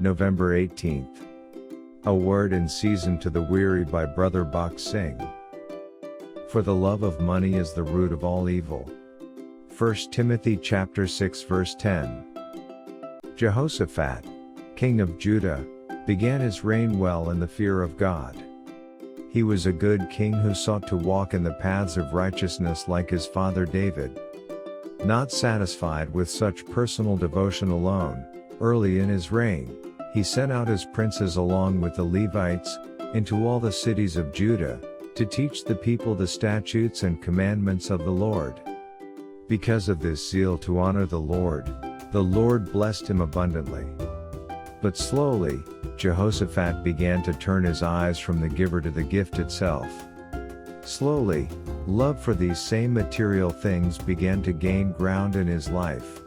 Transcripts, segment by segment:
November 18th. A word in season to the weary by Brother Bakht Singh. For the love of money is the root of all evil. 1 Timothy chapter 6 verse 10. Jehoshaphat, king of Judah, began his reign well in the fear of God. He was a good king who sought to walk in the paths of righteousness like his father David. Not satisfied with such personal devotion alone, early in his reign, he sent out his princes along with the Levites, into all the cities of Judah, to teach the people the statutes and commandments of the Lord. Because of this zeal to honor the Lord blessed him abundantly. But slowly, Jehoshaphat began to turn his eyes from the giver to the gift itself. Slowly, love for these same material things began to gain ground in his life.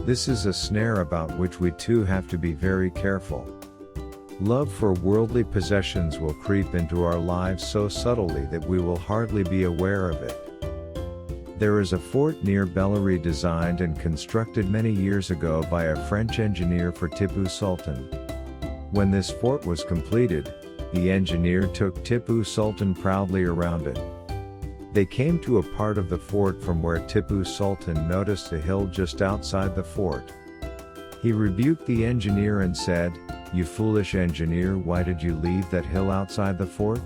This is a snare about which we too have to be very careful. Love for worldly possessions will creep into our lives so subtly that we will hardly be aware of it. There is a fort near Bellary designed and constructed many years ago by a French engineer for Tipu Sultan. When this fort was completed, the engineer took Tipu Sultan proudly around it. They came to a part of the fort from where Tipu Sultan noticed a hill just outside the fort. He rebuked the engineer and said, "You foolish engineer, why did you leave that hill outside the fort?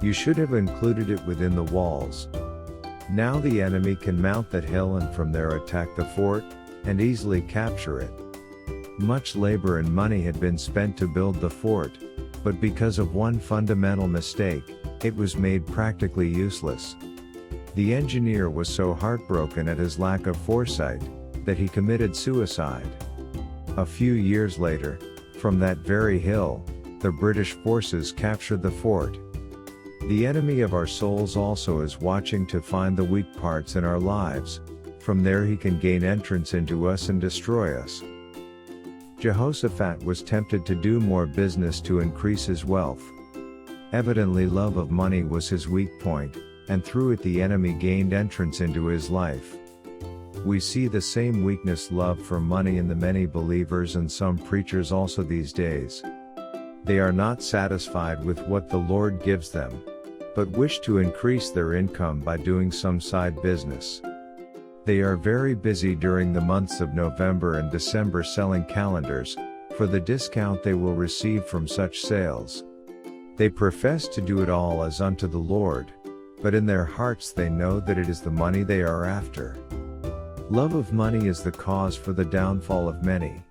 You should have included it within the walls. Now the enemy can mount that hill and from there attack the fort, and easily capture it." Much labor and money had been spent to build the fort, but because of one fundamental mistake, it was made practically useless. The engineer was so heartbroken at his lack of foresight, that he committed suicide. A few years later, from that very hill, the British forces captured the fort. The enemy of our souls also is watching to find the weak parts in our lives. From there he can gain entrance into us and destroy us. Jehoshaphat was tempted to do more business to increase his wealth. Evidently love of money was his weak point, and through it the enemy gained entrance into his life. We see the same weakness, love for money, in the many believers and some preachers also these days. They are not satisfied with what the Lord gives them, but wish to increase their income by doing some side business. They are very busy during the months of November and December selling calendars, for the discount they will receive from such sales. They profess to do it all as unto the Lord, but in their hearts they know that it is the money they are after. Love of money is the cause for the downfall of many.